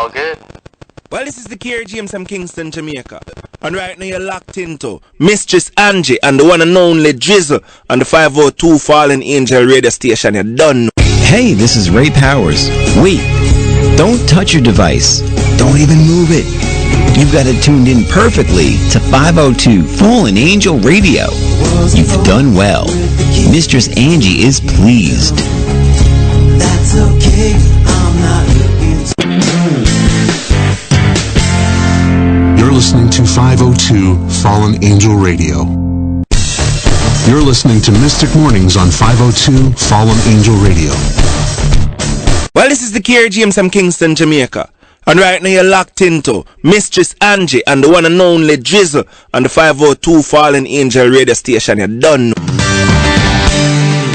good. Well, this is the Kerry James from Kingston, Jamaica. And right now you're locked into Mistress Angie and the one and only Drizzle on the 502 Fallen Angel radio station. You're done. Hey, this is Ray Powers. Wait, don't touch your device. Don't even move it. You've got it tuned in perfectly to 502 Fallen Angel Radio. You've done well. Mistress Angie is pleased. That's okay, I'm not looking. You're listening to 502 Fallen Angel Radio. You're listening to Mystic Mornings on 502 Fallen Angel Radio. Well, this is the Kerry James from Kingston, Jamaica. And right now you're locked into Mistress Angie and the one and only Drizzle on the 502 Fallen Angel radio station. You're done.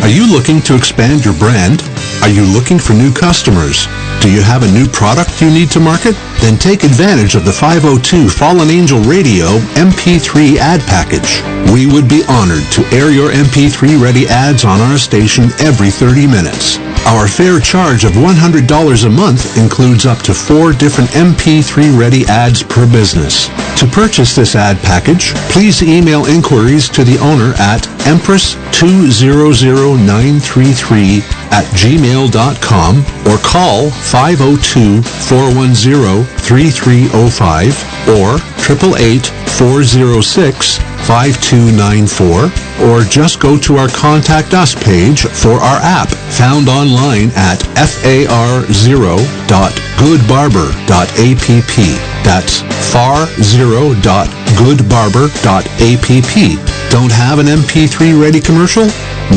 Are you looking to expand your brand? Are you looking for new customers? Do you have a new product you need to market? Then take advantage of the 502 Fallen Angel Radio MP3 ad package. We would be honored to air your MP3 ready ads on our station every 30 minutes. Our fair charge of $100 a month includes up to 4 different MP3 ready ads per business. To purchase this ad package, please email inquiries to the owner at empress200933@gmail.com or call 502-410-3305 or 888-406-5294, or just go to our Contact Us page for our app, found online at far0.goodbarber.app. That's far0.goodbarber.app. Don't have an MP3 ready commercial?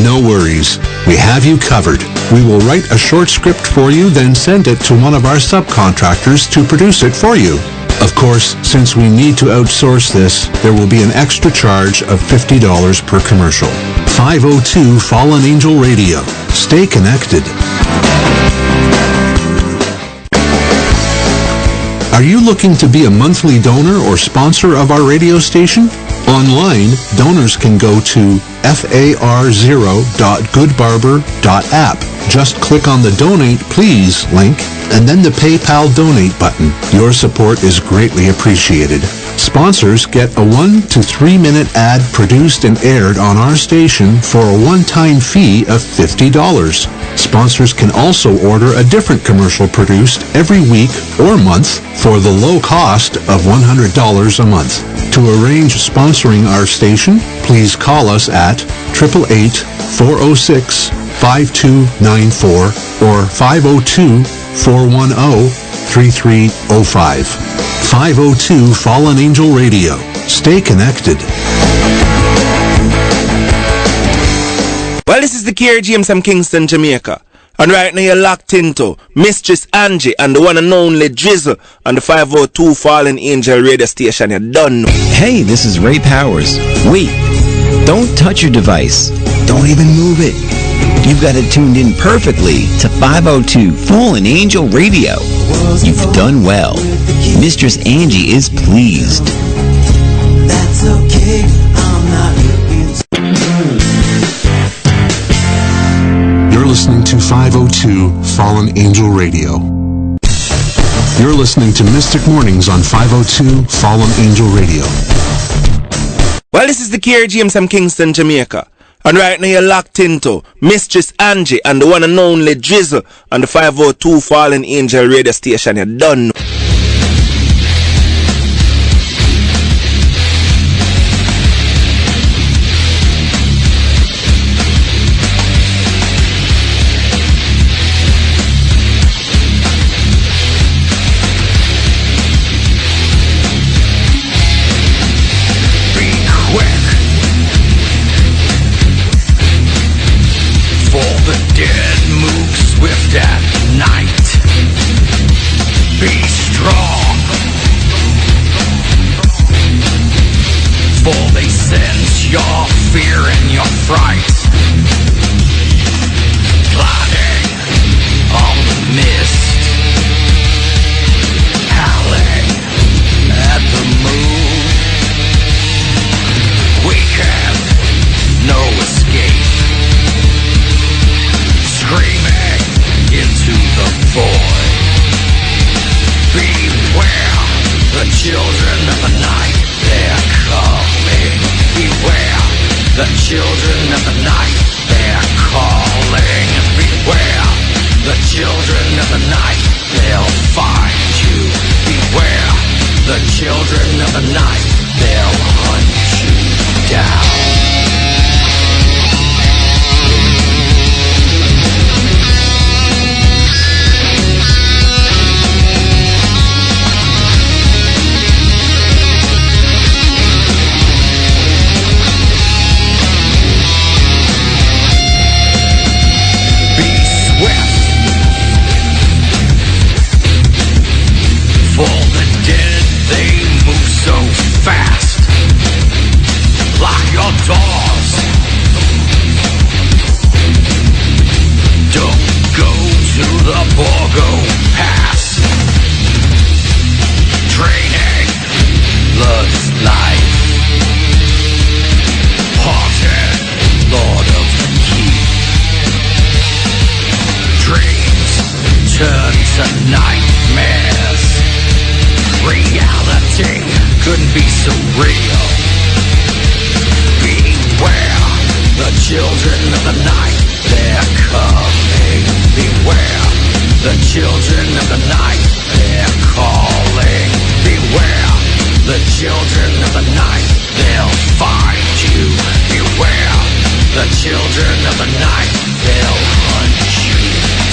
No worries. We have you covered. We will write a short script for you, then send it to one of our subcontractors to produce it for you. Of course, since we need to outsource this, there will be an extra charge of $50 per commercial. 502 Fallen Angel Radio. Stay connected. Are you looking to be a monthly donor or sponsor of our radio station? Online, donors can go to far0.goodbarber.app. Just click on the Donate Please link and then the PayPal Donate button. Your support is greatly appreciated. Sponsors get a 1 to 3 minute ad produced and aired on our station for a one-time fee of $50. Sponsors can also order a different commercial produced every week or month for the low cost of $100 a month. To arrange sponsoring our station, please call us at 888-406-5294 or 502-410-3305. 502 Fallen Angel Radio. Stay connected. Well, this is the Kerry James from Kingston, Jamaica. And right now you're locked into Mistress Angie and the one and only Drizzle on the 502 Fallen Angel radio station. You're done. Hey, this is Ray Powers. Wait, don't touch your device. Don't even move it. You've got it tuned in perfectly to 502 Fallen Angel Radio. You've done well. Mistress Angie is pleased. That's okay, I'm not looking. You're listening to 502 Fallen Angel Radio. You're listening to Mystic Mornings on 502 Fallen Angel Radio. Well, this is the Kerry James from Kingston, Jamaica. And right now you're locked into Mistress Angie and the one and only Drizzle on the 502 Fallen Angel radio station. You're done. Dead move swift at night. Be tonight, they'll hunt you down. For the dead, they move so fast. Lock your doors. Don't go to the Borgo Pass. Draining blood's life. Haunted Lord of the Keep. Dreams turn to nightmares. Reality couldn't be so real. Beware the children of the night, they're coming. Beware the children of the night, they're calling. Beware the children of the night, they'll find you. Beware the children of the night, they'll hunt you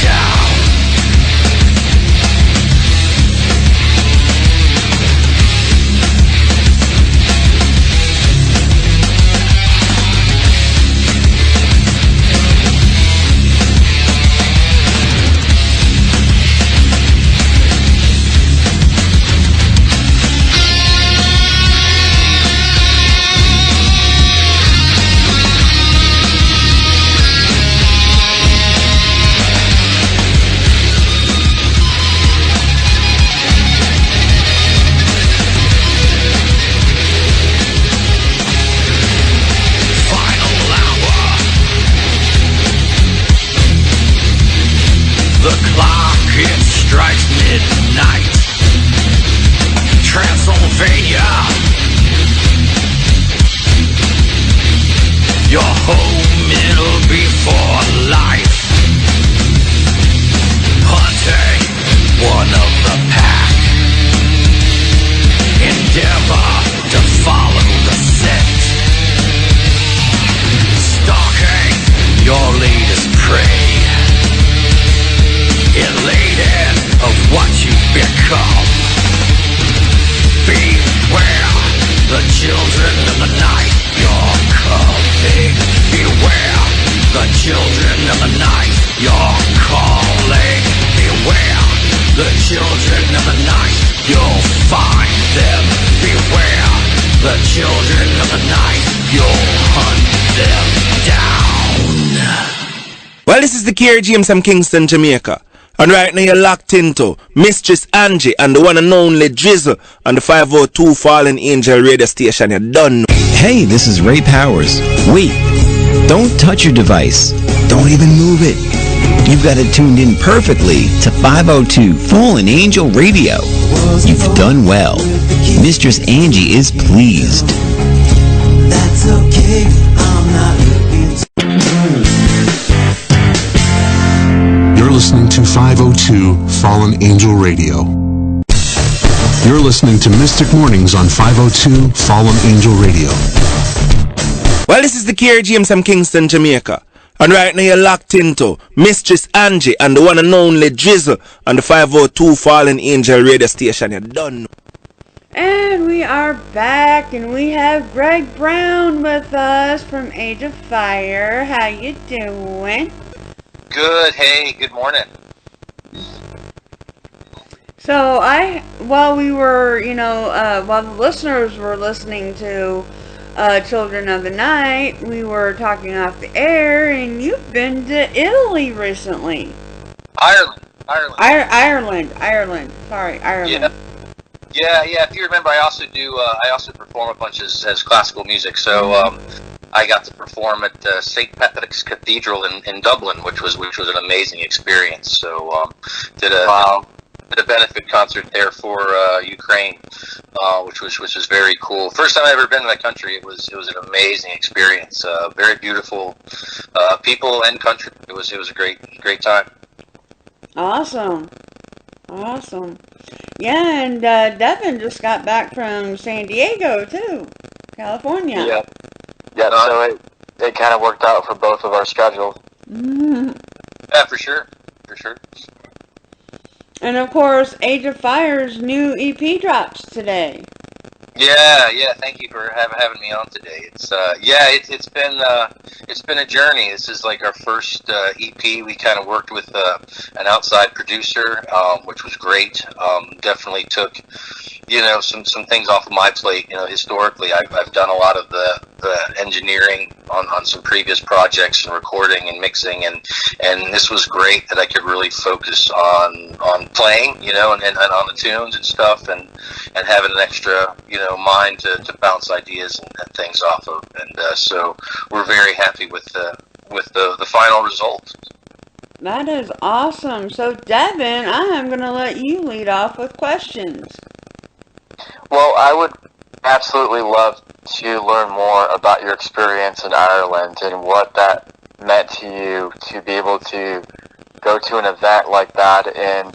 down. The clock, it strikes midnight. Transylvania. Your home, it'll be for life. Hunting one of the pack. Endeavor to follow the scent. Stalking your latest prey. Elated of what you've become. Beware the children of the night, you're coming. Beware the children of the night, you're calling. Beware the children of the night, you'll find them. Beware the children of the night, you'll hunt them down. Well, this is the KRGM from Kingston, Jamaica. And right now you're locked into Mistress Angie and the one and only Drizzle on the 502 Fallen Angel radio station. You're done. Hey, this is Ray Powers. Wait, don't touch your device. Don't even move it. You've got it tuned in perfectly to 502 Fallen Angel Radio. You've done well. Mistress Angie is pleased. That's okay, I'm not looking You're listening to 502 Fallen Angel Radio. You're listening to Mystic Mornings on 502 Fallen Angel Radio. Well, this is the KRGM from Kingston, Jamaica. And right now you're locked into Mistress Angie and the one and only Drizzle on the 502 Fallen Angel radio station. You're done. And we are back, and we have Greg Brown with us from Age of Fire. How you doing? Good. Hey, good morning. So while we were, while the listeners were listening to Children of the Night, we were talking off the air, and you've been to Italy recently. Ireland. Sorry, Ireland. Yeah. If you remember, I also perform a bunch as classical music. So I got to perform at St. Patrick's Cathedral in Dublin, which was an amazing experience. So did a benefit concert there for Ukraine, which was very cool. First time I've ever been to that country. It was an amazing experience. Very beautiful people and country. It was a great time. Awesome. Awesome. Yeah, and Devin just got back from San Diego too, California. Yeah. Yeah, so it kind of worked out for both of our schedules. Mhm. Yeah, for sure. For sure. And of course, Age of Fire's new EP drops today. Yeah. Thank you for having me on today. It's been a journey. This is like our first EP. We kind of worked with an outside producer, which was great. Definitely took some things off of my plate. Historically, I've done a lot of the engineering on some previous projects and recording and mixing, and this was great that I could really focus on playing, and on the tunes and stuff, and having an extra mind to bounce ideas and things off of, and so we're very happy with the final result. That is awesome. So Devin, I am going to let you lead off with questions. Well, I would absolutely love to learn more about your experience in Ireland and what that meant to you to be able to go to an event like that and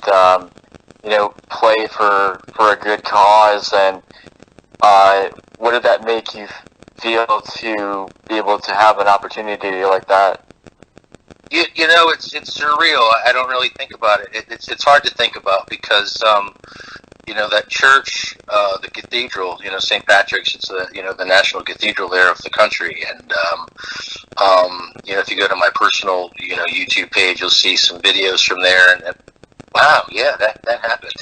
play for a good cause, and what did that make you feel to be able to have an opportunity like that? It's surreal. I don't really think about it. It's hard to think about because that church, the cathedral, St. Patrick's, it's the national cathedral there of the country, and if you go to my personal YouTube page, you'll see some videos from there, and wow, yeah, that happened.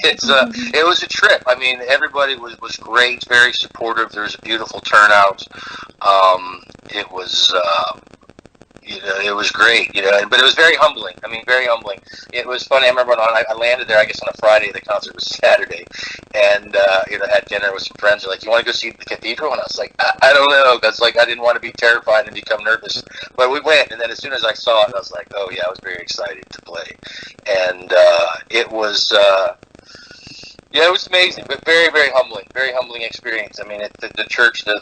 It was a trip. I mean, everybody was great, very supportive. There was a beautiful turnout. It was. It was great, but it was very humbling. I mean, very humbling. It was funny. I remember when I landed there, I guess on a Friday, the concert was Saturday, and, had dinner with some friends. They're like, you want to go see the cathedral? And I was like, I don't know, because, I didn't want to be terrified and become nervous. But we went, and then as soon as I saw it, I was like, oh, yeah, I was very excited to play. And it was... it was amazing, but very, very humbling experience. I mean, the church, the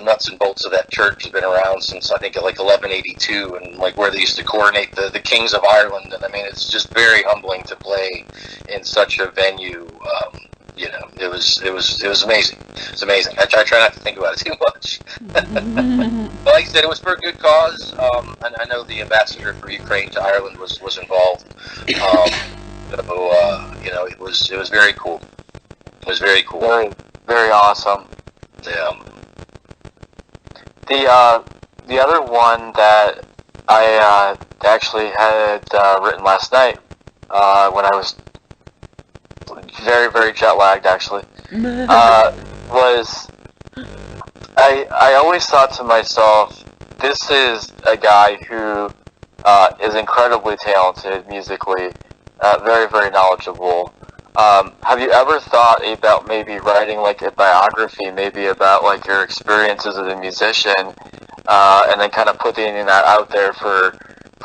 nuts and bolts of that church has been around since, I think, 1182, and, where they used to coronate the kings of Ireland, and, I mean, it's just very humbling to play in such a venue. It was amazing. It's amazing. I try not to think about it too much. But like I said, it was for a good cause, and I know the ambassador for Ukraine to Ireland was involved. So, it was very cool. It was very cool. Very, very awesome. Yeah. The other one that I actually had written last night when I was very, very jet lagged, actually, was I always thought to myself, this is a guy who is incredibly talented musically. Very, very knowledgeable. Have you ever thought about maybe writing a biography, maybe about your experiences as a musician, and then kind of putting that out there for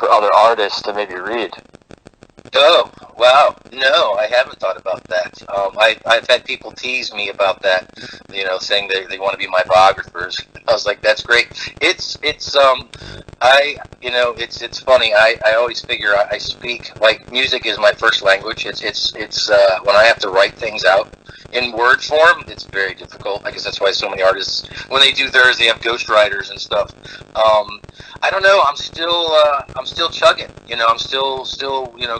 other artists to maybe read? Oh, wow. No, I haven't thought about that. I've had people tease me about that, saying they want to be my biographers. I was like, that's great. It's funny. I always figure I speak, music is my first language. It's when I have to write things out in word form, it's very difficult. I guess that's why so many artists, when they do theirs, they have ghostwriters and stuff. I don't know. I'm still chugging. I'm still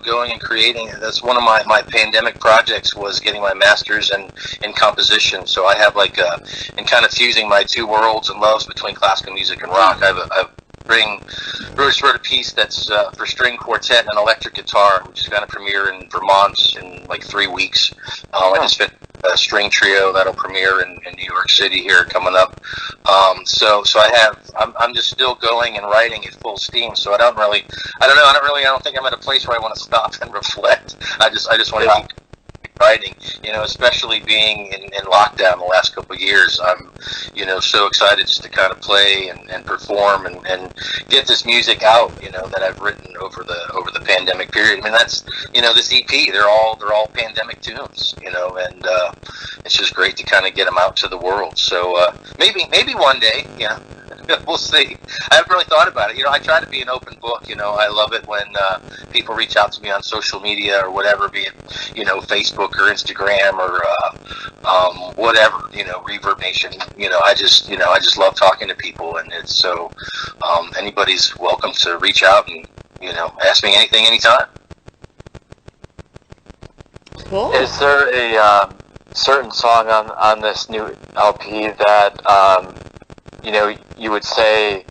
going and creating. That's one of my pandemic projects, was getting my master's in composition. So I have and kind of fusing my two worlds and loves between classical music and rock. I wrote a piece that's for string quartet and electric guitar, which is going to premiere in Vermont in 3 weeks. I just finished a string trio that'll premiere in New York City here coming up. So I'm just still going and writing at full steam. So I don't think I'm at a place where I want to stop and reflect. I just want to keep writing, especially being in lockdown the last couple of years. I'm, so excited just to kind of play and perform and get this music out, that I've written over the pandemic period. I mean, that's, this EP, they're all pandemic tunes, and it's just great to kind of get them out to the world. So maybe one day, yeah. We'll see. I haven't really thought about it. I try to be an open book. I love it when people reach out to me on social media or whatever, be it, Facebook or Instagram or whatever, Reverb Nation. I just love talking to people, and it's so anybody's welcome to reach out and ask me anything anytime. Cool. Is there a certain song on this new LP that you would say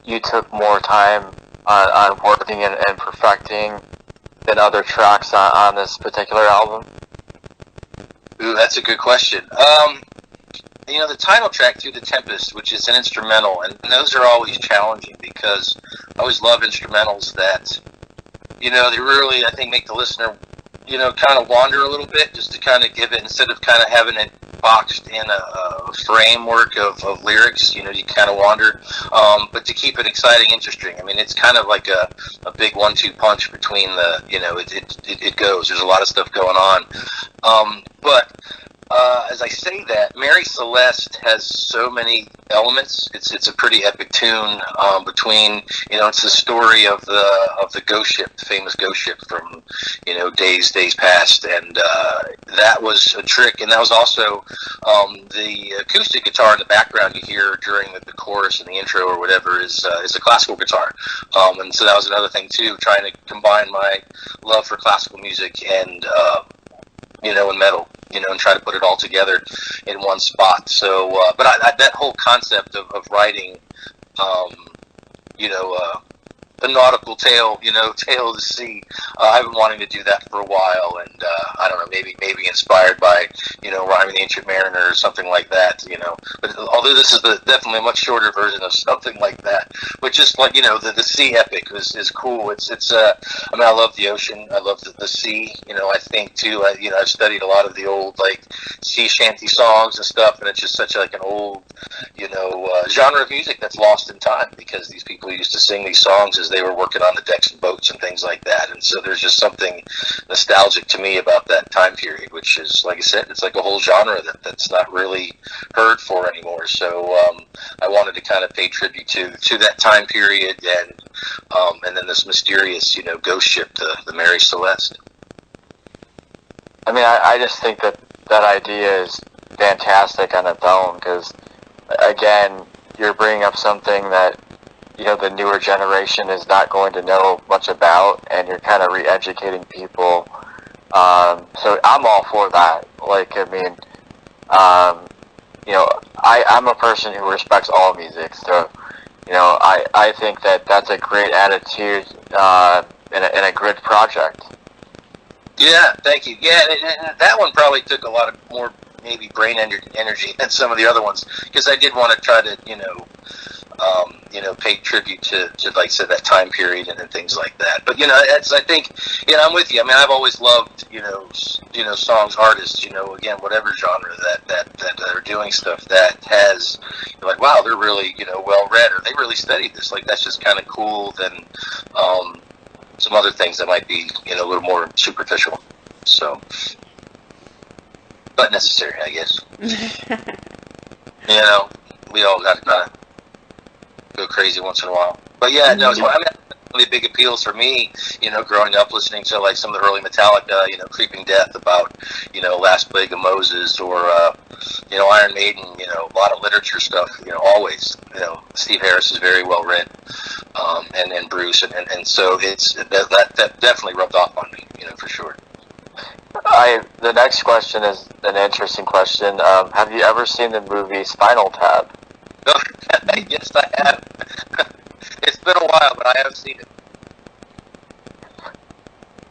you took more time on working and perfecting than other tracks on this particular album? Ooh, that's a good question. The title track, Through the Tempest, which is an instrumental, and those are always challenging because I always love instrumentals that, they really, I think, make the listener, kind of wander a little bit, just to kind of give it, instead of kind of having it boxed in a framework of lyrics, you kind of wander, but to keep it exciting, interesting. I mean, it's kind of like a big 1-2 punch between the, it goes. There's a lot of stuff going on. But as I say that, Mary Celeste has so many elements. It's a pretty epic tune between, it's the story of the ghost ship, the famous ghost ship from, days past, and that was a trick. And that was also the acoustic guitar in the background you hear during the chorus and the intro or whatever is a classical guitar. And so that was another thing too, trying to combine my love for classical music and and metal, and try to put it all together in one spot. So, but that whole concept of writing, a nautical tale, tale of the sea. I've been wanting to do that for a while, and I don't know, maybe inspired by, Rhyme of the Ancient Mariner or something like that, But although this is definitely a much shorter version of something like that, but just like, the sea epic is cool. It's I love the ocean. I love the sea. I think too. I've studied a lot of the old like sea shanty songs and stuff, and it's just such like an old, genre of music that's lost in time because these people used to sing these songs as they were working on the decks and boats and things like that. And so there's just something nostalgic to me about that time period, which is, like I said, it's like a whole genre that's not really heard for anymore. So I wanted to kind of pay tribute to that time period and then this mysterious, ghost ship, the Mary Celeste. I mean, I just think that idea is fantastic on its own because, again, you're bringing up something that the newer generation is not going to know much about, and you're kind of re-educating people. So I'm all for that. Like, I mean, I'm a person who respects all music, so, I think that that's a great attitude in a good project. Yeah, thank you. Yeah, and that one probably took a lot of more maybe brain energy than some of the other ones because I did want to try to, pay tribute to like I said, that time period and things like that. But I think I'm with you. I mean, I've always loved songs, artists. Again, whatever genre that are doing stuff that has like, wow, they're really well read, or they really studied this. Like that's just kind of cool than some other things that might be a little more superficial. So, but necessary, I guess. We all got to kind of go crazy once in a while. But yeah, no, it's, I mean, really big appeals for me, growing up listening to like some of the early Metallica, Creeping Death, about, Last Plague of Moses, or, Iron Maiden, a lot of literature stuff, always, Steve Harris is very well read, and Bruce, and so it's, that definitely rubbed off on me, for sure. The next question is an interesting question. Have you ever seen the movie Spinal Tap? Yes, I have. It's been a while, but I have seen it.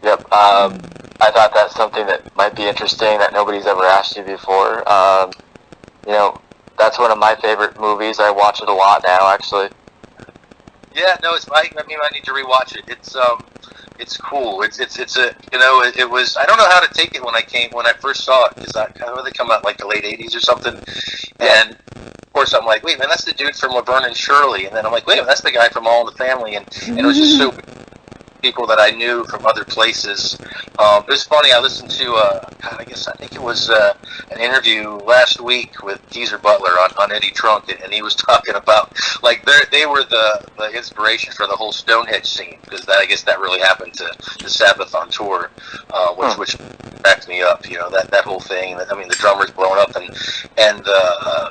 Yep. I thought that's something that might be interesting that nobody's ever asked you before. That's one of my favorite movies. I watch it a lot now, actually. Yeah, no, I need to rewatch it. It's cool. It's a, it was, I don't know how to take it when I first saw it, because I know they come out like the late 80s or something, and of course I'm like, wait, man, that's the dude from Laverne and Shirley, and then I'm like, wait, that's the guy from All in the Family, and it was just so, people that I knew from other places. It was funny. I listened to, I think it was an interview last week with Geezer Butler on Eddie Trunk, and he was talking about like they were the inspiration for the whole Stonehenge scene, because I guess that really happened to Sabbath on tour, which cracked me up. You know, that whole thing. I mean, the drummer's blown up, and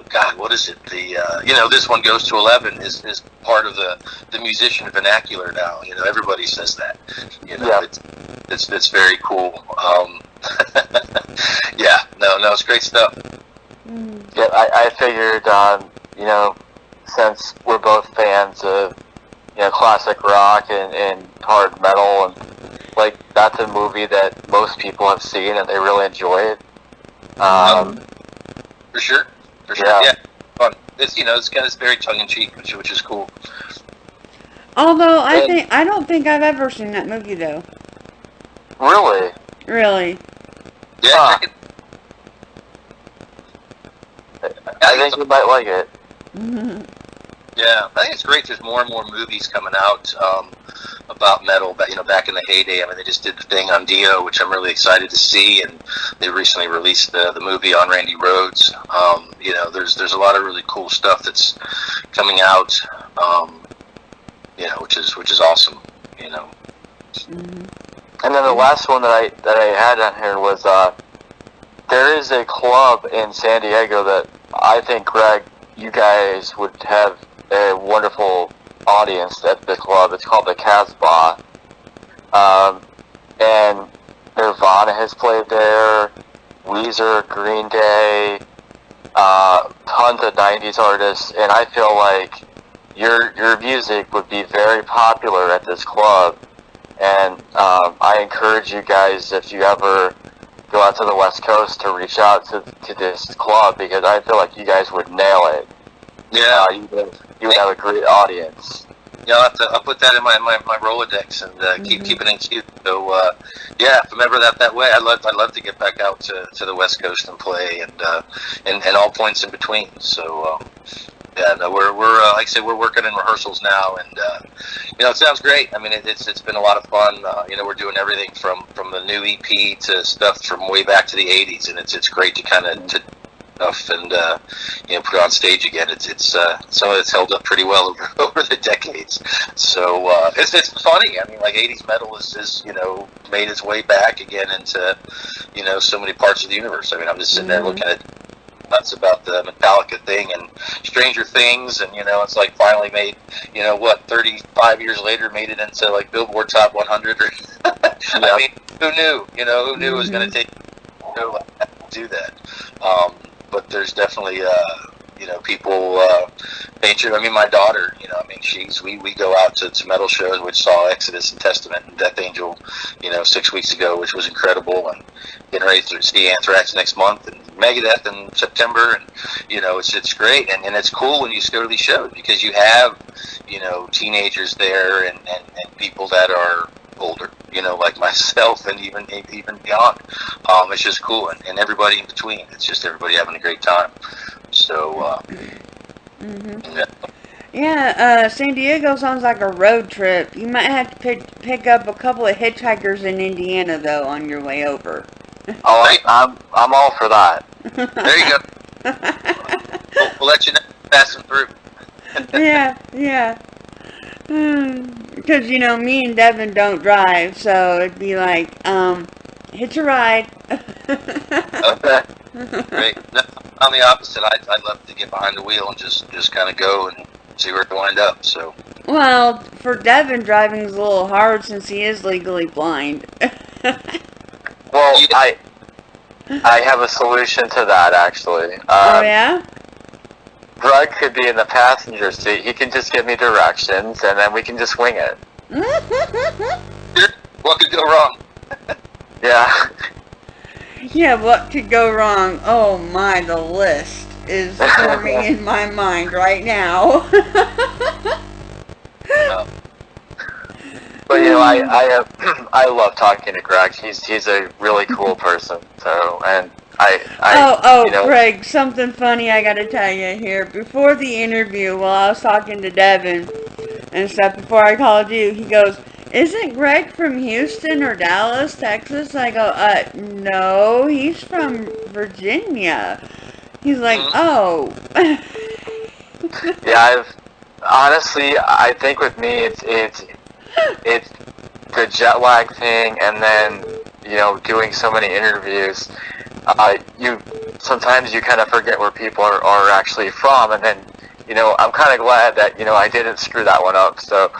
God, what is it? This one goes to 11 is part of the musician vernacular now. You know, everybody says that. You know, it's very cool. It's great stuff. Yeah, I figured, since we're both fans of, classic rock and hard metal, and like that's a movie that most people have seen and they really enjoy it. For sure. Yeah. Fun. It's very tongue in cheek, which is cool. Although I don't think I've ever seen that movie though. Really? Really? Yeah. I think you might like it. Mm-hmm. Yeah, I think it's great. There's more and more movies coming out about metal. But back in the heyday, I mean, they just did the thing on Dio, which I'm really excited to see, and they recently released the movie on Randy Rhoads. There's a lot of really cool stuff that's coming out. Which is awesome. Mm-hmm. And then the last one that I had on here was there is a club in San Diego that I think, Greg, you guys would have a wonderful audience at the club. It's called the Casbah. And Nirvana has played there, Weezer, Green Day, tons of 90s artists, and I feel like your music would be very popular at this club. And I encourage you guys, if you ever go out to the West Coast, to reach out to this club, because I feel like you guys would nail it. Yeah. You would have a great audience. Yeah, I'll put that in my Rolodex and keep it in queue. So if I'm ever that way, I'd love to get back out to the West Coast and play and all points in between. So we're like I said, we're working in rehearsals now, and it sounds great. I mean, it's been a lot of fun. We're doing everything from the new EP to stuff from way back to the '80s, and it's great to kind of stuff and put it on stage again. It's some of it's held up pretty well over the decades. So it's funny. I mean, like '80s metal is made its way back again into so many parts of the universe. I mean, I'm just sitting there looking at nuts about the Metallica thing and Stranger Things, and it's like finally made 35 years later made it into like Billboard Top 100. I mean, who knew? Who knew it was going to take to do that? But there's definitely people nature. I mean, my daughter, we go out to metal shows, which saw Exodus and Testament and Death Angel 6 weeks ago, which was incredible, and getting ready to see Anthrax next month and Megadeth in September, and it's great, and it's cool when you go to these shows because you have teenagers there and people that are older, like myself, and even beyond. It's just cool, and everybody in between. It's just everybody having a great time. So, San Diego sounds like a road trip. You might have to pick up a couple of hitchhikers in Indiana, though, on your way over. Oh, I'm all for that. There you go. We'll let you know passing through. Yeah. Because, me and Devin don't drive, so it'd be like, hitch a ride. Okay. Great. No, I'm the opposite. I'd love to get behind the wheel and just kind of go and see where it wind up. So. Well, for Devin, driving's a little hard since he is legally blind. Well, I have a solution to that, actually. Oh, yeah? Greg could be in the passenger seat. He can just give me directions, and then we can just wing it. What could go wrong? Yeah. Yeah, what could go wrong? Oh my, the list is forming in my mind right now. But I love talking to Greg. He's a really cool person. So, and Greg, something funny I gotta tell you here. Before the interview, while I was talking to Devin and stuff, before I called you, he goes, isn't Greg from Houston or Dallas, Texas? I go, no, he's from Virginia. He's like, oh. Yeah, honestly, I think with me, it's the jet lag thing, and then doing so many interviews. Sometimes you kind of forget where people are actually from, and then I'm kind of glad that I didn't screw that one up. So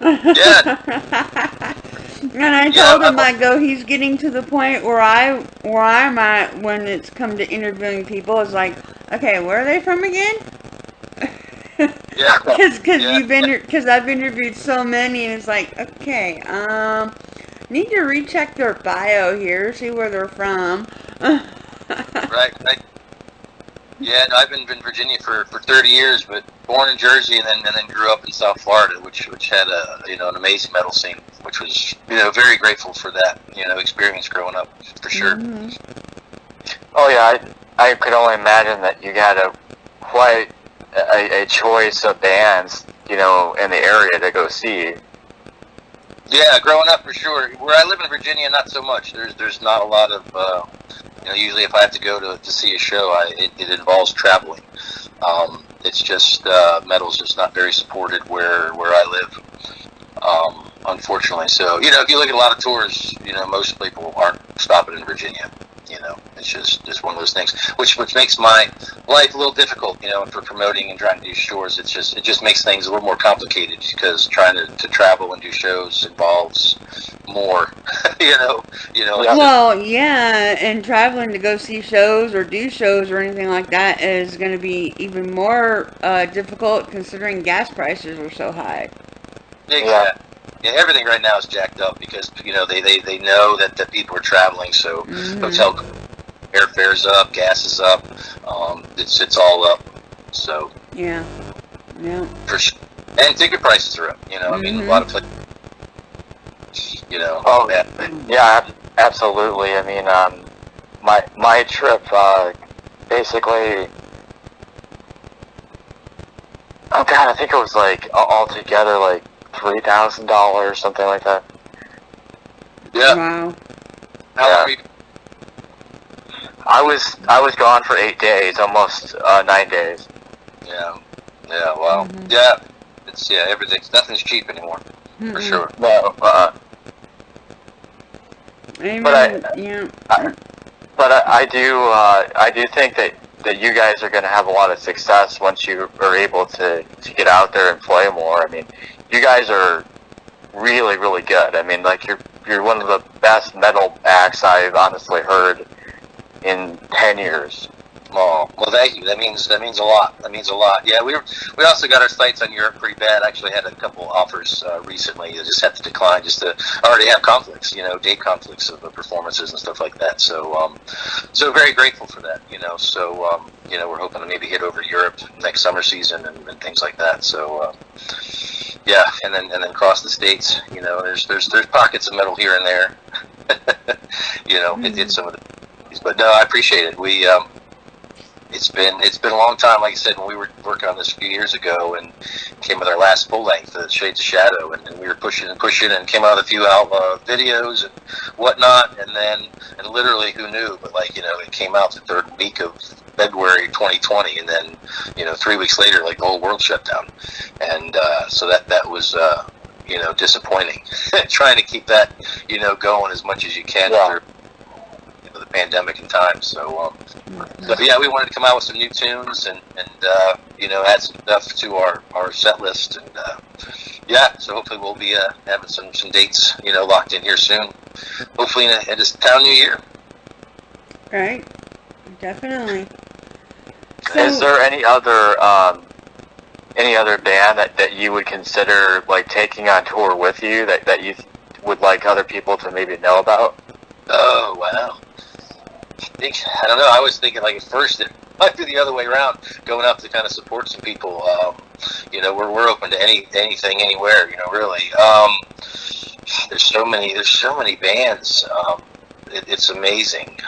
Yeah. And I told him, I go, he's getting to the point where I'm at when it's come to interviewing people. It's like, okay, where are they from again? Yeah. Because I've interviewed so many, and it's like, okay, need to recheck their bio here, see where they're from. Right. Yeah, no, I've been in Virginia for 30 years, but born in Jersey and then grew up in South Florida, which had an amazing metal scene, which was very grateful for that experience growing up for sure. Mm-hmm. Oh yeah, I could only imagine that you got quite a choice of bands in the area to go see. Yeah, growing up for sure. Where I live in Virginia, not so much. There's not a lot of usually if I have to go to see a show, it involves traveling. It's just metal's just not very supported where I live, unfortunately. So if you look at a lot of tours, most people aren't stopping in Virginia. It's just one of those things, which makes my life a little difficult. For promoting and trying to do shows, it just makes things a little more complicated because trying to travel and do shows involves more. Well, yeah, and traveling to go see shows or do shows or anything like that is going to be even more difficult considering gas prices are so high. Exactly. Yeah, everything right now is jacked up because they know that people are traveling, so hotel airfares up, gas is up, it's all up. So yeah. For sure. And ticket prices are up. I mean, a lot of places. Oh yeah, absolutely. I mean, my trip basically. Oh God, I think it was like altogether like $3,000, something like that. Yeah. Wow. How long were you? I was gone for 8 days, almost 9 days. Yeah. Wow. Yeah. Nothing's cheap anymore, for sure. No. But I do think that you guys are going to have a lot of success once you are able to get out there and play more. I mean, you guys are really, really good. I mean, like you're one of the best metal acts I've honestly heard in 10 years. Oh, well, thank you. That means a lot. Yeah, we also got our sights on Europe pretty bad. Actually, had a couple offers recently. I just had to decline. I already have conflicts, date conflicts of performances and stuff like that. So, very grateful for that. So, we're hoping to maybe hit over Europe next summer season and things like that. So, yeah, and then cross the states. There's pockets of metal here and there. It's some of the, but no, I appreciate it. It's been a long time. Like I said, when we were working on this a few years ago and came with our last full length, Shades of Shadow, and we were pushing and came out with a few videos and whatnot, and literally who knew? But it came out the third week of February 2020, and then 3 weeks later, the whole world shut down, and so that was disappointing. Trying to keep that going as much as you can. Yeah. The pandemic and time, so yeah, we wanted to come out with some new tunes and add some stuff to our set list, and yeah, so hopefully we'll be having some dates locked in here soon, hopefully in this town new year. Right, definitely. So, is there any other band that you would consider taking on tour with you that you would like other people to maybe know about? Oh wow. I don't know. I was thinking at first it might be the other way around, going out to kind of support some people. We're open to anything, anywhere. Really. There's so many bands. It's amazing.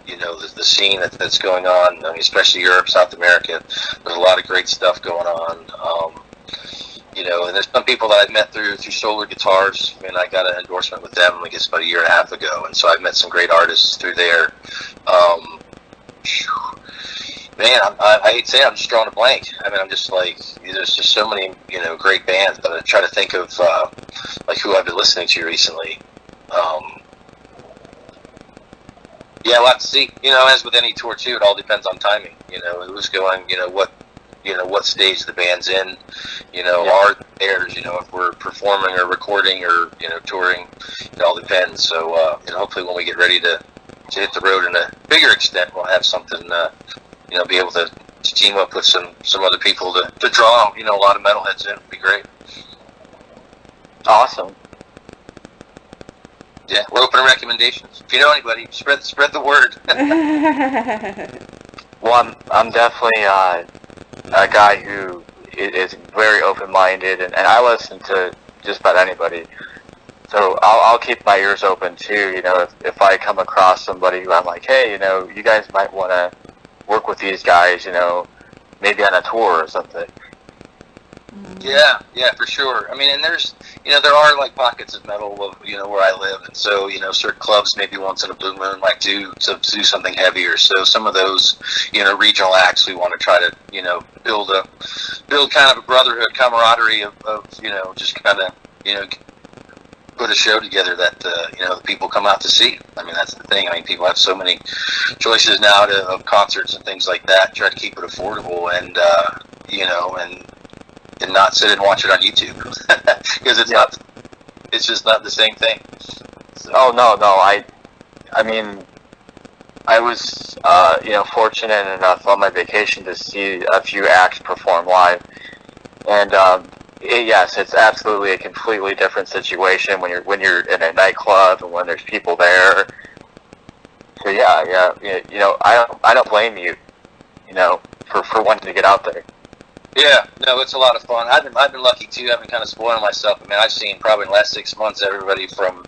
The scene that's going on. I mean, especially Europe, South America. There's a lot of great stuff going on. and there's some people that I've met through Solar Guitars. I mean, I got an endorsement with them, I guess, about a year and a half ago, and so I've met some great artists through there. Man, I hate to say it, I'm just drawing a blank. I mean, I'm just like, there's just so many, great bands, but I try to think of, like, who I've been listening to recently. Yeah, we'll have to see. As with any tour, too, it all depends on timing. Who's going, what stage the band's in, our airs, if we're performing or recording or, touring, it all depends. So, hopefully when we get ready to hit the road in a bigger extent, we'll have something, be able to team up with some other people to draw, a lot of metalheads in. It'd be great. Awesome. Yeah, we're open to recommendations. If you know anybody, spread the word. Well, I'm definitely a guy who is very open-minded, and I listen to just about anybody. So I'll keep my ears open too. If I come across somebody who I'm like, hey, you guys might want to work with these guys, maybe on a tour or something. Yeah, for sure. I mean, and there's, there are like pockets of metal, where I live, and so, certain clubs maybe once in a blue moon might do something heavier. So some of those, regional acts, we want to try to, build kind of a brotherhood, camaraderie of just kind of, put a show together that the people come out to see. I mean, that's the thing. I mean, people have so many choices now of concerts and things like that. Try to keep it affordable and and not sit and watch it on YouTube because it's just not the same thing. So. Oh no, I mean, I was fortunate enough on my vacation to see a few acts perform live, and yes, it's absolutely a completely different situation when you're in a nightclub and when there's people there. So yeah, I don't blame you, for wanting to get out there. Yeah, no, it's a lot of fun. I've been lucky too. I've been kind of spoiling myself. I mean, I've seen probably in the last 6 months everybody from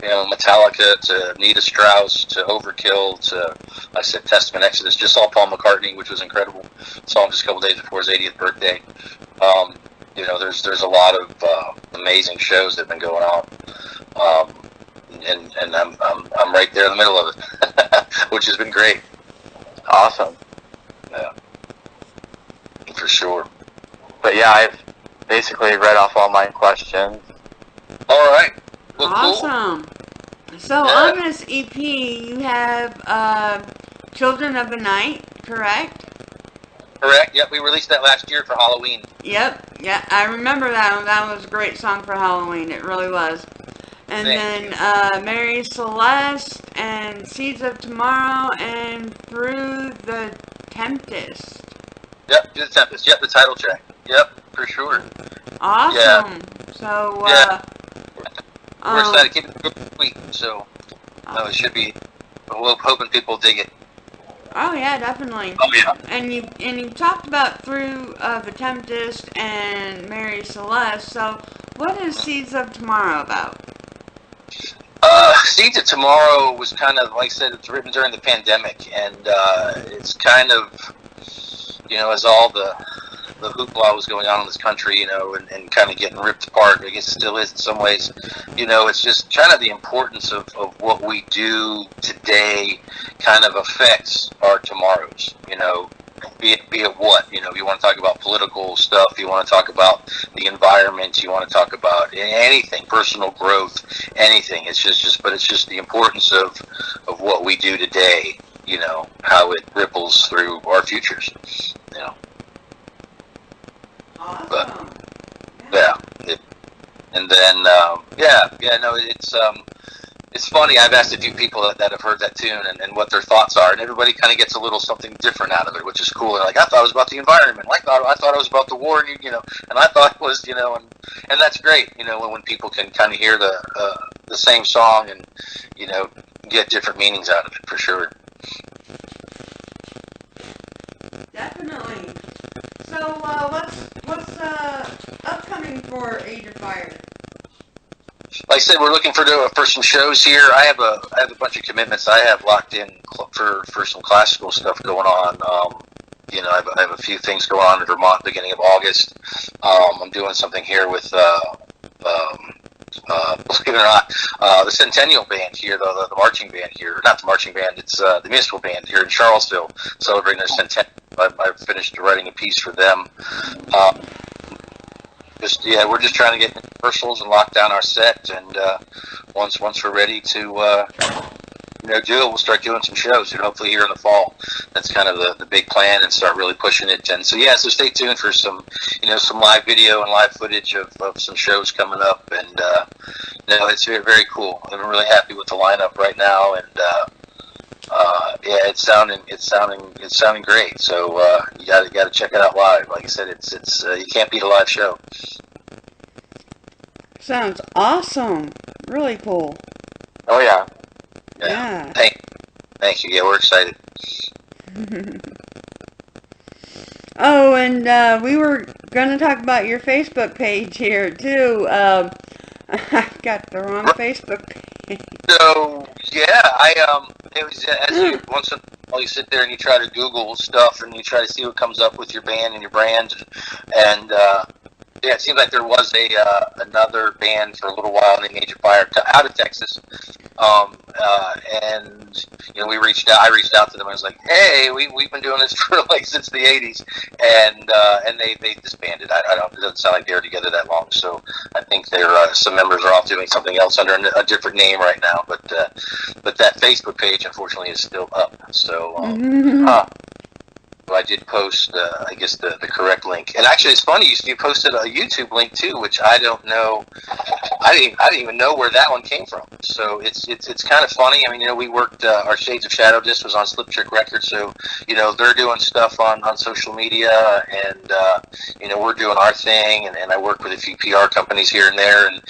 Metallica to Nita Strauss to Overkill to, I said, Testament, Exodus. Just saw Paul McCartney, which was incredible. Saw him just a couple days before his 80th birthday. There's a lot of amazing shows that have been going on, and I'm right there in the middle of it, which has been great. Awesome. Yeah. For sure. But yeah, I've basically read off all my questions. All right. Well, awesome. Cool. So on this EP, you have Children of the Night, correct? Correct. Yep, we released that last year for Halloween. Yep. Yeah, I remember that one. That was a great song for Halloween. It really was. And then Mary Celeste and Seeds of Tomorrow and Through the Tempest. Yep, do the Tempest. Yep, the title track. Yep, for sure. Awesome. Yeah. So, we're excited to keep it sweet, so it should be. We're hoping people dig it. Oh yeah, definitely. Oh yeah. And you talked about Through the Tempest and Mary Celeste. So, what is Seeds of Tomorrow about? Seeds of Tomorrow was kind of, like I said, it was written during the pandemic, and it's kind of, as all the hoopla was going on in this country, and kind of getting ripped apart, I guess it still is in some ways, it's just kind of the importance of what we do today kind of affects our tomorrows, be it what, you want to talk about political stuff, you want to talk about the environment, you want to talk about anything, personal growth, anything. It's just the importance of what we do today, how it ripples through our futures, Awesome. But, and then, it's funny. I've asked a few people that have heard that tune and what their thoughts are, and everybody kind of gets a little something different out of it, which is cool. They're like, I thought it was about the environment. I thought it was about the war, and I thought it was, and that's great, when people can kind of hear the same song and, get different meanings out of it, for sure. Definitely. So, what's upcoming for Age of Fire? Like I said, we're looking for some shows here. I have a bunch of commitments I have locked in for some classical stuff going on. I have a few things going on in Vermont beginning of August. I'm doing something here with, believe it or not, the Centennial Band here, the marching band here. Not the marching band, it's the municipal band here in Charlottesville, celebrating their centennial. I've finished writing a piece for them. We're just trying to get rehearsals and lock down our set, and once we're ready to do it, we'll start doing some shows, and hopefully here in the fall. That's kind of the big plan, and start really pushing it. And so so stay tuned for some some live video and live footage of some shows coming up, and it's very, very cool. I'm really happy with the lineup right now, and it's sounding great. So you gotta check it out live. Like I said, it's you can't beat a live show. Sounds awesome. Really cool. Oh yeah. Yeah. Thank you. Yeah, we're excited. Oh, and we were going to talk about your Facebook page here, too. I got the wrong Facebook page. So, it was, as you, once in a while you sit there and you try to Google stuff and you try to see what comes up with your band and your brand, and it seems like there was another band for a little while named Age of Fire out of Texas, and I reached out to them. I was like, hey, we've been doing this for since the '80s, and they disbanded. It doesn't sound like they were together that long, so I think some members are off doing something else under a different name right now. But that Facebook page, unfortunately, is still up. So. I did post, I guess, the correct link. And actually, it's funny, you posted a YouTube link, too, which I don't know. I didn't even know where that one came from. So it's kind of funny. I mean, we worked, our Shades of Shadow disc was on Slip Trick Records, so, they're doing stuff on social media, and, we're doing our thing, and I work with a few PR companies here and there, and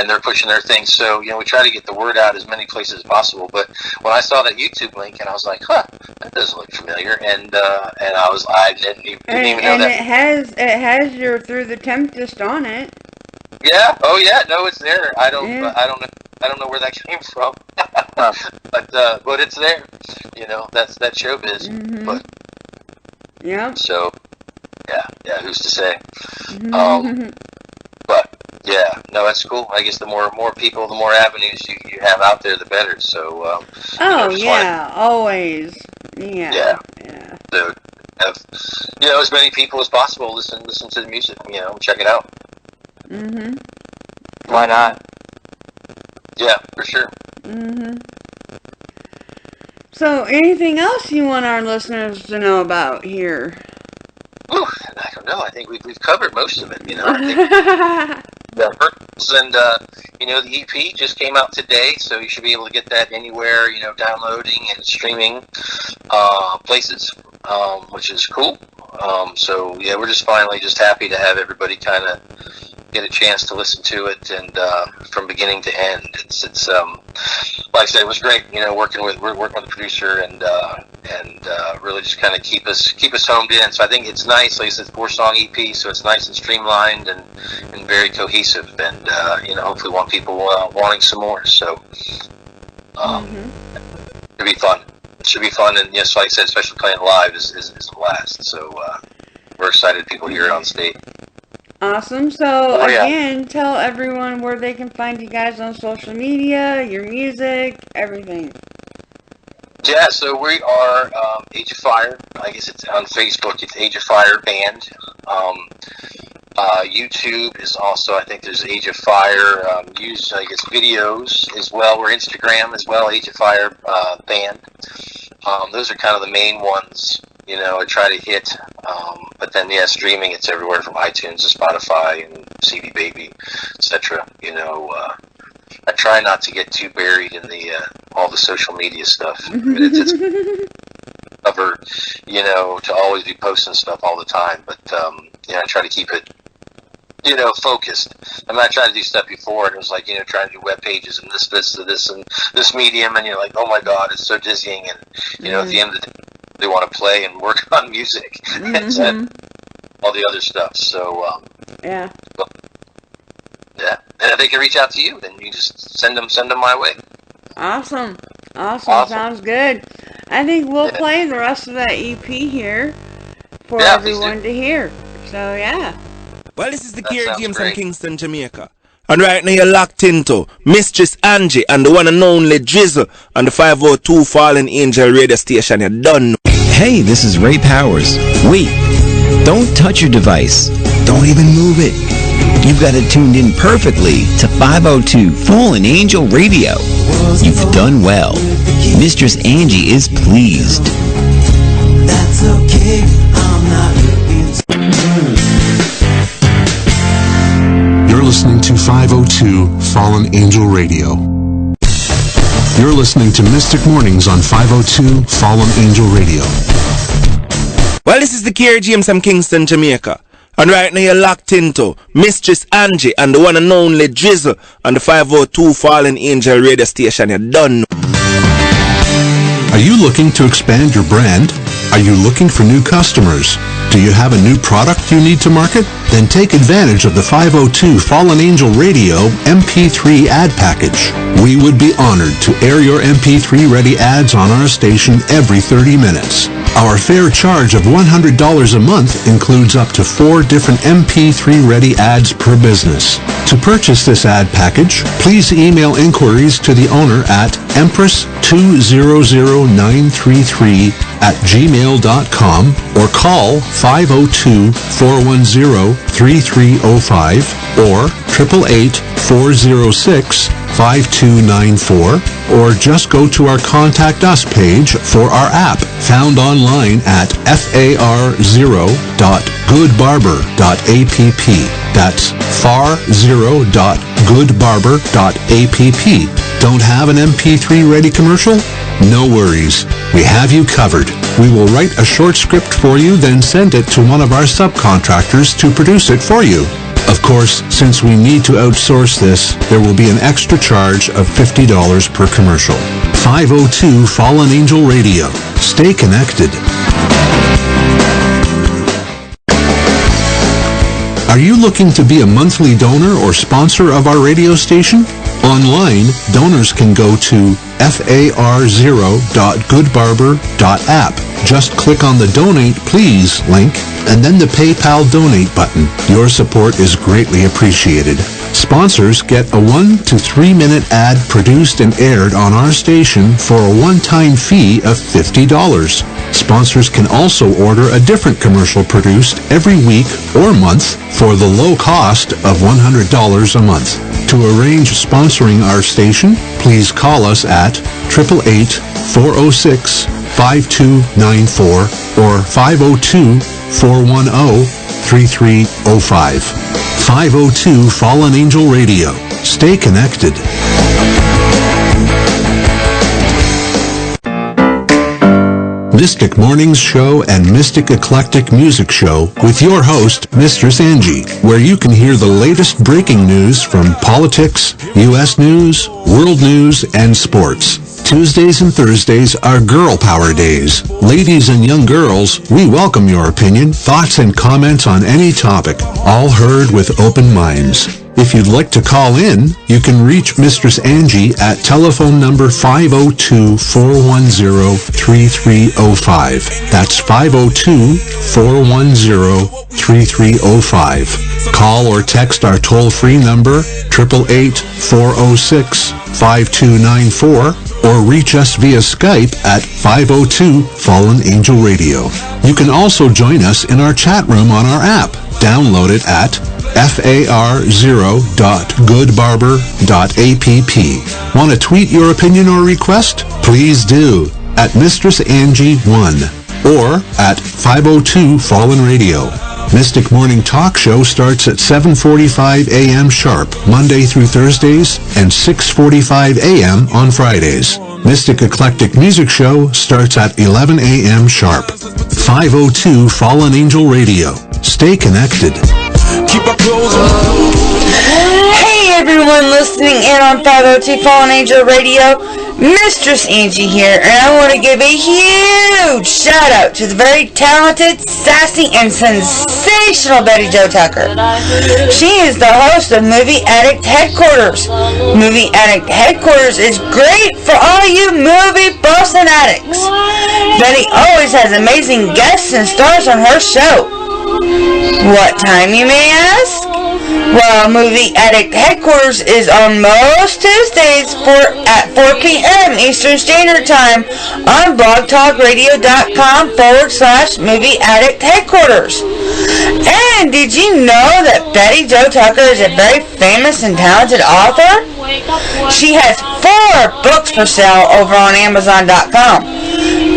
they're pushing their thing. So, we try to get the word out as many places as possible. But when I saw that YouTube link, and I was like, that doesn't look familiar, and I didn't even know that. And it has your Through the Tempest on it. Yeah. Oh yeah. No, it's there. I don't know where that came from. but it's there. That's showbiz. Mm-hmm. But yeah. So yeah. Who's to say? Mm-hmm. But yeah, no, that's cool. I guess the more people, the more avenues you have out there, the better. So always. Yeah. So have as many people as possible listen to the music. Check it out. Mhm. Why not? Yeah, for sure. Mhm. So, anything else you want our listeners to know about here? Ooh, I don't know. I think we've covered most of it. I think and the EP just came out today, so you should be able to get that anywhere. Downloading and streaming places, which is cool. So yeah, we're just finally happy to have everybody kind of get a chance to listen to it, and from beginning to end, it's like I said, it was great. Working with the producer and really just kind of keep us homed in. So I think it's nice. Like I said, it's 4-song EP, so it's nice and streamlined and very cohesive, and hopefully want people wanting some more. So it'll be fun. It should be fun, and yes, like I said, especially playing live is a blast. So we're excited people hear it on stage. Awesome. So, again, tell everyone where they can find you guys on social media, your music, everything. Yeah, so we are Age of Fire. I guess it's on Facebook. It's Age of Fire Band. YouTube is also, I think there's Age of Fire. Use, I guess, videos as well. We're Instagram as well, Age of Fire Band. Those are kind of the main ones. I try to hit, but then streaming, it's everywhere from iTunes to Spotify and CD Baby, etc. I try not to get too buried in all the social media stuff. It's cover, to always be posting stuff all the time, but I try to keep it, focused. I mean, I tried to do stuff before, and it was like, trying to do web pages and this and this medium, and you're like, oh my God, it's so dizzying, and at the end of the day, they want to play and work on music and all the other stuff. So yeah. And if they can reach out to you, then you just send them my way. Awesome. Sounds good. I think we'll play the rest of that EP here. for Yeah, please everyone to hear. So yeah. Well, this is the That Kier sounds James from great. Kingston, Jamaica. And right now you're locked into Mistress Angie and the one and only Drizzle on the 502 Fallen Angel radio station. You're done. Hey, this is Ray Powers. Wait, don't touch your device. Don't even move it. You've got it tuned in perfectly to 502 Fallen Angel Radio. You've done well. Mistress Angie is pleased. That's okay, I'm not looking You're listening to 502 Fallen Angel Radio. You're listening to Mystic Mornings on 502 Fallen Angel Radio. Well, this is the Kier James from Kingston, Jamaica. And right now you're locked into Mistress Angie and the one and only Drizzle on the 502 Fallen Angel radio station. You're done. Are you looking to expand your brand? Are you looking for new customers? Do you have a new product you need to market? Then take advantage of the 502 Fallen Angel Radio MP3 ad package. We would be honored to air your MP3 ready ads on our station every 30 minutes. Our fair charge of $100 a month includes up to 4 different MP3 ready ads per business. To purchase this ad package, please email inquiries to the owner at empress200933@gmail.com or call 502-410-3305 or 888-406-5294, or just go to our Contact Us page for our app, found online at far0.goodbarber.app. That's far0.goodbarber.app. Don't have an MP3 ready commercial? No worries. We have you covered. We will write a short script for you, then send it to one of our subcontractors to produce it for you. Of course, since we need to outsource this, there will be an extra charge of $50 per commercial. 502 Fallen Angel Radio. Stay connected. Are you looking to be a monthly donor or sponsor of our radio station? Online, donors can go to far0.goodbarber.app. Just click on the Donate Please link and then the PayPal Donate button. Your support is greatly appreciated. Sponsors get a 1 to 3 minute ad produced and aired on our station for a one-time fee of $50. Sponsors can also order a different commercial produced every week or month for the low cost of $100 a month. To arrange sponsoring our station, please call us at 888-406-5294 or 502-410-3305. 502 Fallen Angel Radio. Stay connected. Mystic Mornings Show and Mystic Eclectic Music Show with your host, Mistress Angie, where you can hear the latest breaking news from politics, U.S. news, world news, and sports. Tuesdays and Thursdays are Girl Power Days. Ladies and young girls, we welcome your opinion, thoughts, and comments on any topic, all heard with open minds. If you'd like to call in, you can reach Mistress Angie at telephone number 502-410-3305. That's 502-410-3305. Call or text our toll-free number, 888-406-5294, or reach us via Skype at 502 Fallen Angel Radio. You can also join us in our chat room on our app. Download it at far0.goodbarber.app. Want to tweet your opinion or request? Please do at Mistress Angie 1 or at 502 Fallen Radio. Mystic Morning Talk Show starts at 7:45 a.m. sharp, Monday through Thursdays, and 6:45 a.m. on Fridays. Mystic Eclectic Music Show starts at 11 a.m. sharp. 502 Fallen Angel Radio. Stay connected. Hey everyone listening in on 502 Fallen Angel Radio. Mistress Angie here, and I want to give a huge shout out to the very talented, sassy, and sensational Betty Jo Tucker. She is the host of Movie Addict Headquarters. Movie Addict Headquarters is great for all you movie buffs and addicts. Betty always has amazing guests and stars on her show. What time, you may ask? Well, Movie Addict Headquarters is on most Tuesdays at 4 p.m. Eastern Standard Time on blogtalkradio.com/Movie Addict Headquarters. And did you know that Betty Jo Tucker is a very famous and talented author? She has 4 books for sale over on Amazon.com.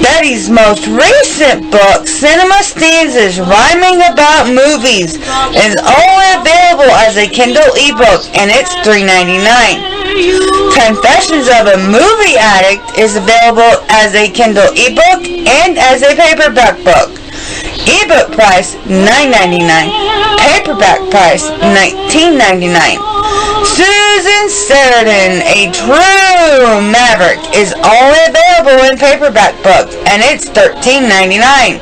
Betty's most recent book, Cinema Stanzas Rhyming About Movies, is only available as a Kindle ebook, and it's $3.99. Confessions of a Movie Addict is available as a Kindle ebook and as a paperback book. Ebook price $9.99. Paperback price $19.99. Susan Sarandon, A True Maverick, is only available in paperback book, and it's $13.99.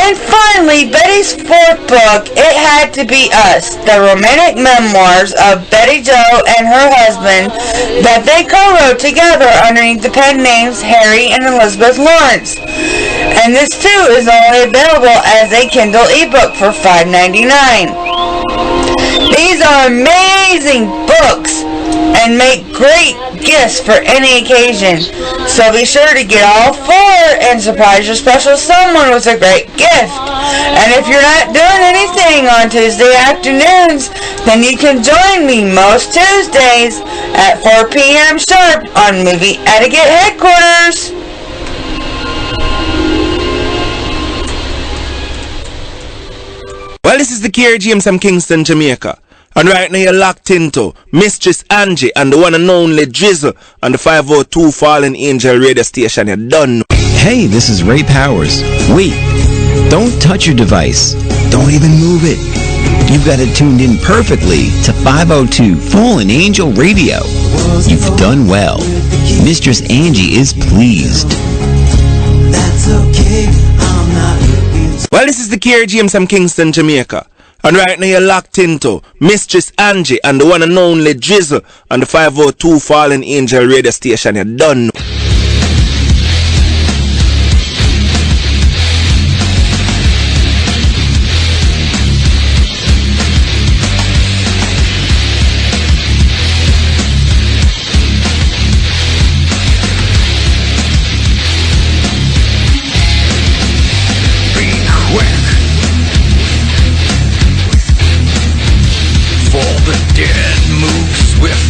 And finally, Betty's 4th book, It Had to Be Us, the romantic memoirs of Betty Jo and her husband that they co-wrote together underneath the pen names Harry and Elizabeth Lawrence. And this too is only available as a Kindle ebook for $5.99. These are amazing books and make great gifts for any occasion. So be sure to get all 4 and surprise your special someone with a great gift. And if you're not doing anything on Tuesday afternoons, then you can join me most Tuesdays at 4 p.m. sharp on Movie Addict Headquarters. Well, this is the Kerry James from Kingston, Jamaica. And right now you're locked into Mistress Angie and the one and only Drizzle on the 502 Fallen Angel radio station. You're done. Hey, this is Ray Powers. Wait, don't touch your device. Don't even move it. You've got it tuned in perfectly to 502 Fallen Angel Radio. You've done well. Mistress Angie is pleased. That's okay, I'm not looking to Well, this is the Kerry James from Kingston, Jamaica. And right now you're locked into Mistress Angie and the one and only Drizzle on the 502 Fallen Angel radio station. You're done.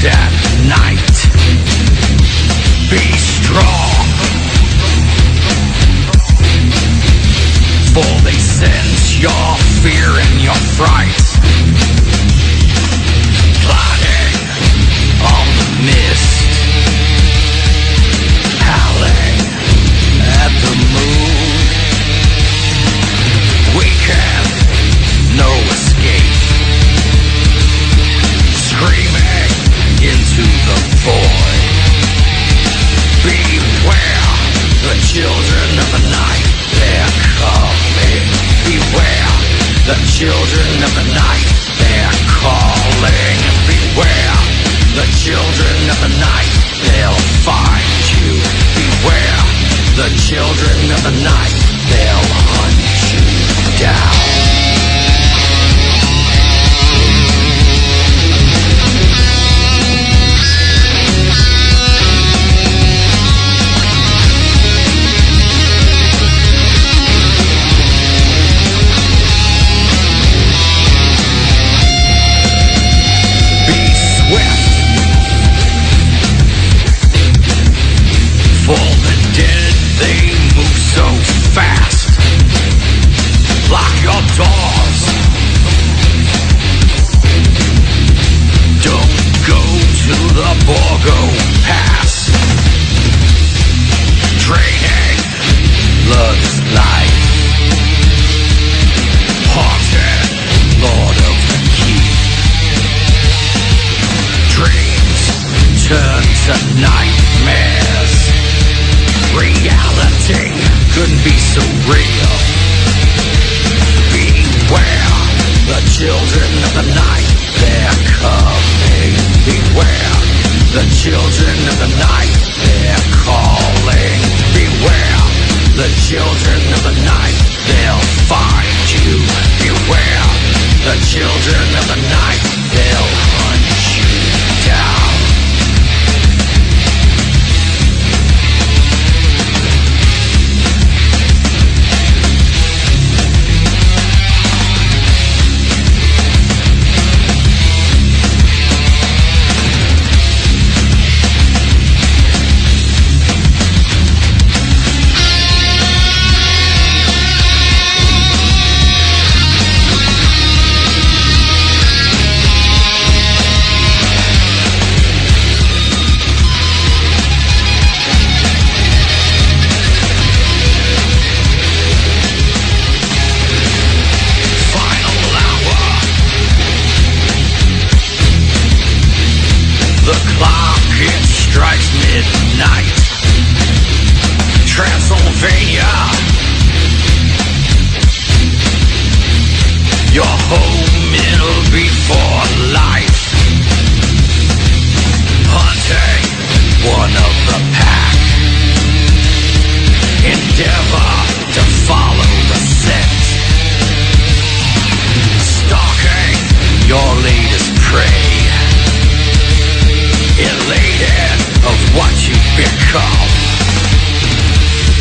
At night, be strong, for they sense your fear and your fright, plotting on the mist, howling at the moon. We can no escape, screaming into the void. Beware the children of the night, they're coming. Beware the children of the night, they're calling. Beware the children of the night, they'll find you. Beware the children of the night, they'll hunt you down. For the dead, they move so to nightmares. Reality couldn't be so real. Beware the children of the night, they're coming. Beware the children of the night, they're calling. Beware the children of the night, they'll find you. Beware the children of the night, they'll hunt you down. Midnight, Transylvania, your home it'll be for life. Hunting one of the pack, endeavor to follow the scent, stalking your latest prey, elated of what you've become.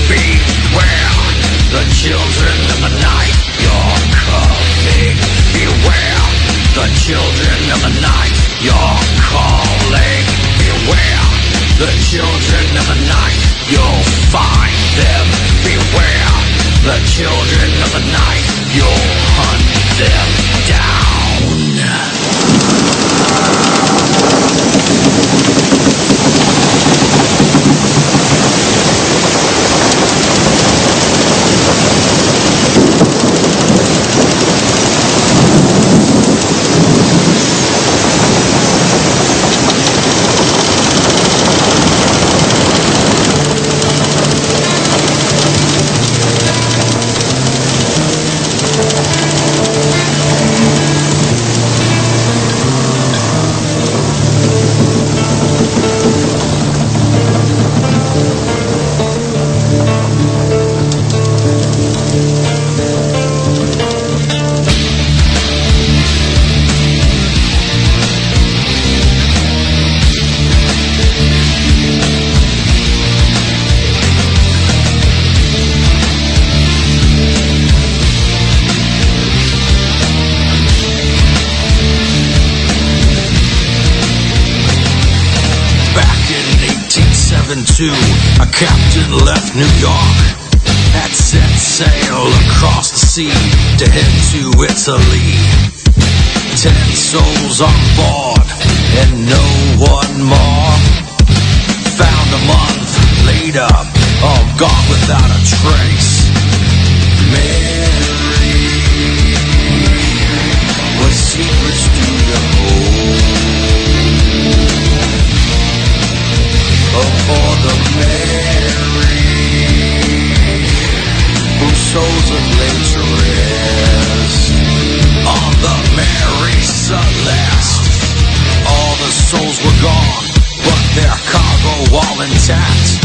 Beware the children of the night, you're coming. Beware the children of the night, you're calling. Beware the children of the night, you'll find them. Beware the children of the night, you'll hunt them down. A captain left New York, had set sail across the sea to head to Italy. 10 souls on board and no one more. Found a month later, all gone without a trace. Mary, what secrets do you hold? For the Mary, whose souls have laid to rest on the Mary Celeste. All the souls were gone, but their cargo all intact.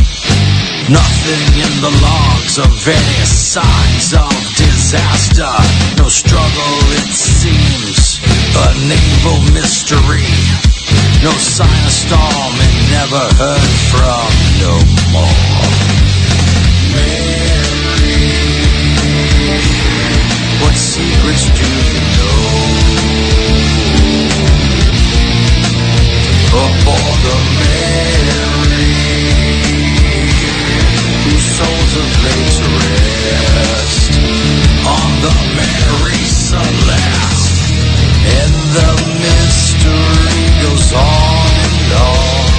Nothing in the logs of any signs of disaster. No struggle, it seems, a naval mystery. No sign of storm and never heard from no more. Mary, what secrets do you know? For the Mary, whose souls have laid to rest on the Mary Celeste. And the mystery goes on and on.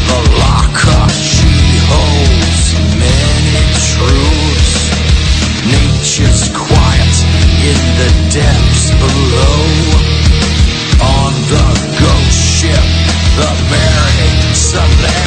The locker she holds many truths. Nature's quiet in the depths below. On the ghost ship, the Mary Celeste.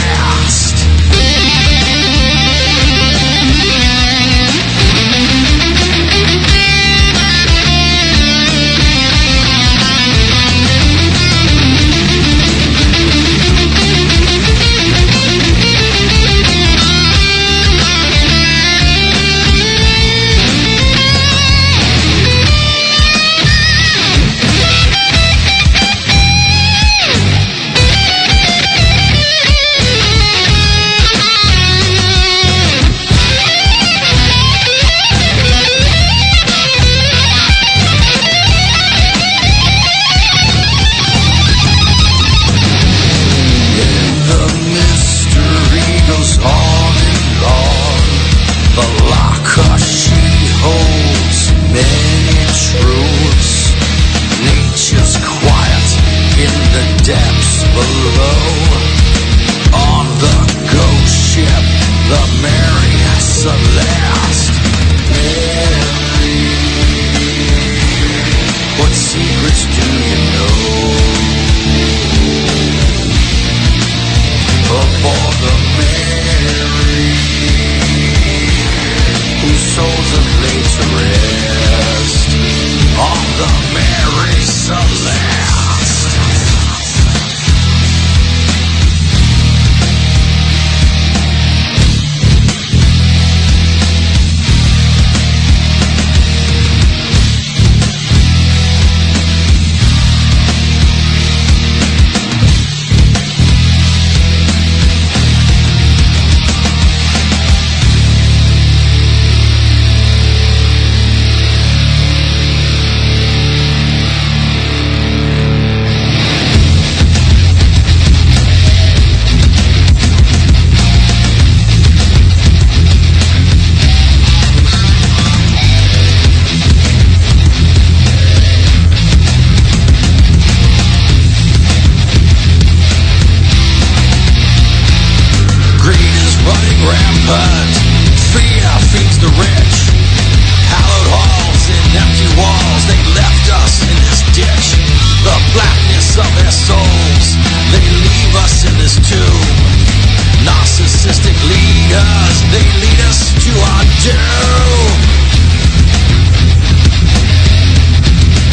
narcissistic leaders, they lead us to our doom.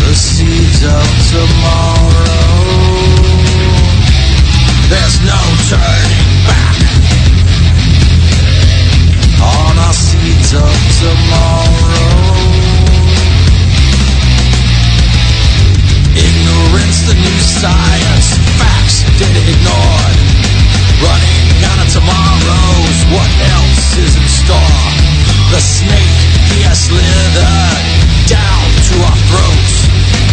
The seeds of tomorrow, there's no turning back. On our seeds of tomorrow, ignorance, the new science, facts data ignored. Running out of tomorrows, what else is in store? The snake, he has slithered down to our throats.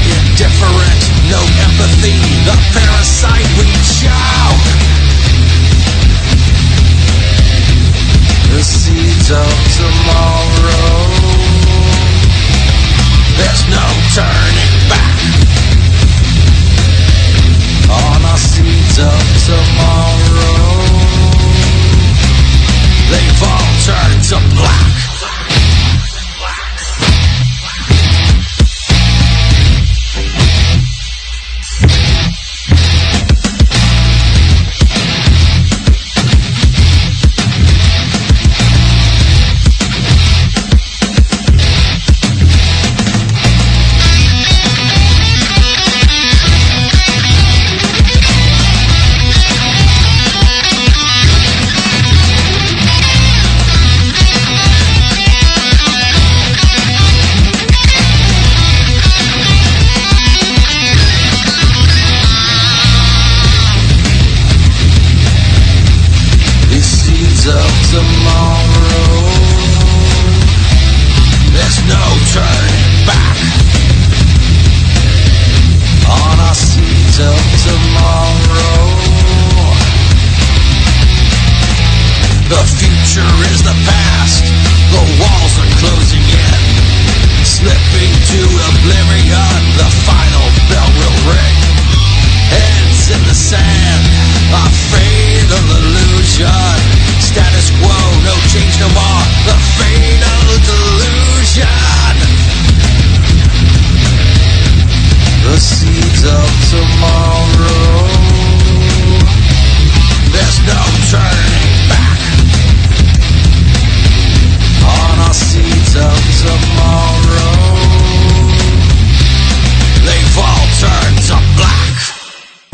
Indifferent, no empathy, the parasite we choke. The seeds of tomorrow, there's no turning back. On our seeds of tomorrow, they've all turned to black.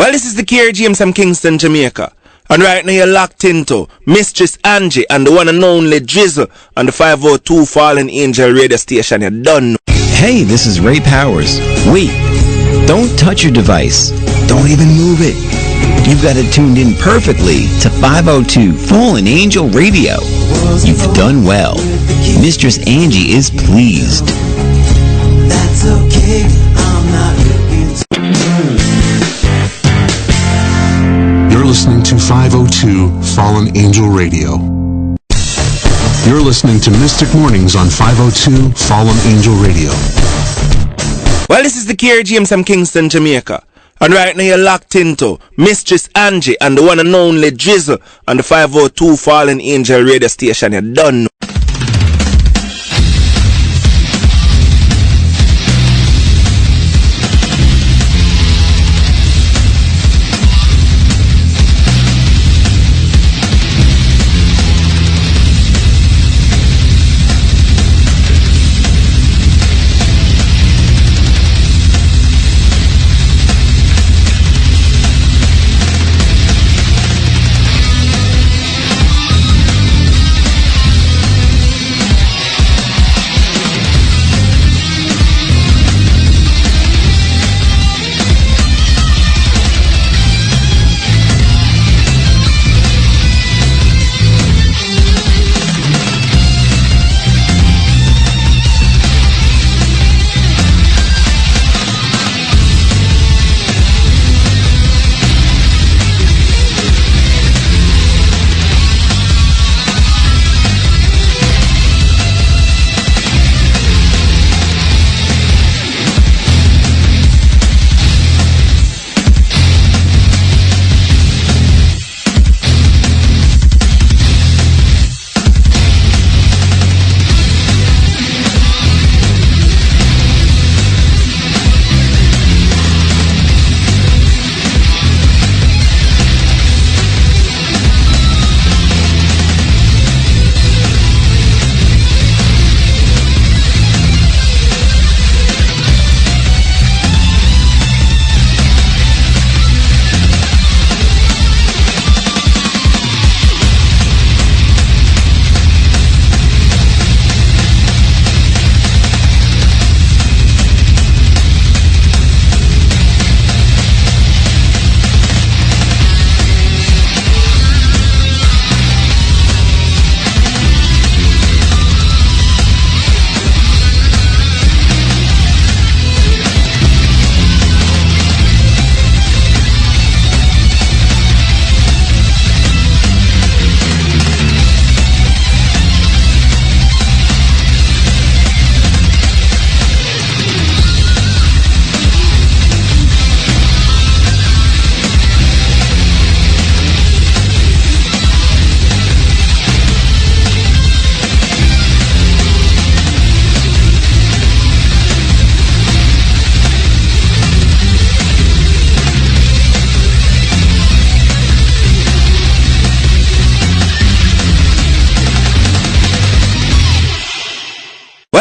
Well, this is the Kerry James from Kingston, Jamaica. And right now you're locked into Mistress Angie and the one and only Drizzle on the 502 Fallen Angel radio station. You're done. Hey, this is Ray Powers. Wait, don't touch your device. Don't even move it. You've got it tuned in perfectly to 502 Fallen Angel Radio. You've done well. Mistress Angie is pleased. That's okay, I'm not looking You're listening to 502 Fallen Angel Radio. You're listening to Mystic Mornings on 502 Fallen Angel Radio. Well, this is the Kerry James from Kingston, Jamaica. And right now you're locked into Mistress Angie and the one and only Drizzle on the 502 Fallen Angel radio station. You're done.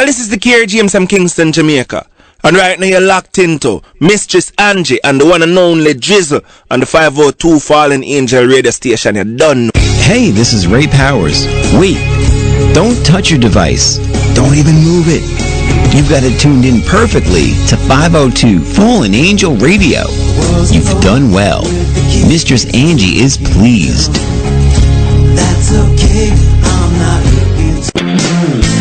Well, this is the KRGM from Kingston, Jamaica. And right now you're locked into Mistress Angie and the one and only Drizzle on the 502 Fallen Angel radio station. You done know. Hey, this is Ray Powers. Wait, don't touch your device. Don't even move it. You've got it tuned in perfectly to 502 Fallen Angel Radio. You've done well. Mistress Angie is pleased. That's okay, I'm not looking to...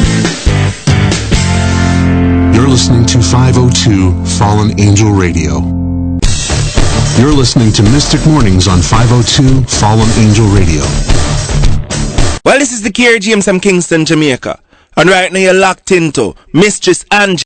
You're listening to 502 Fallen Angel Radio. You're listening to Mystic Mornings on 502 Fallen Angel Radio. Well, this is the KRGM from Kingston, Jamaica. And right now you're locked into Mistress Angie.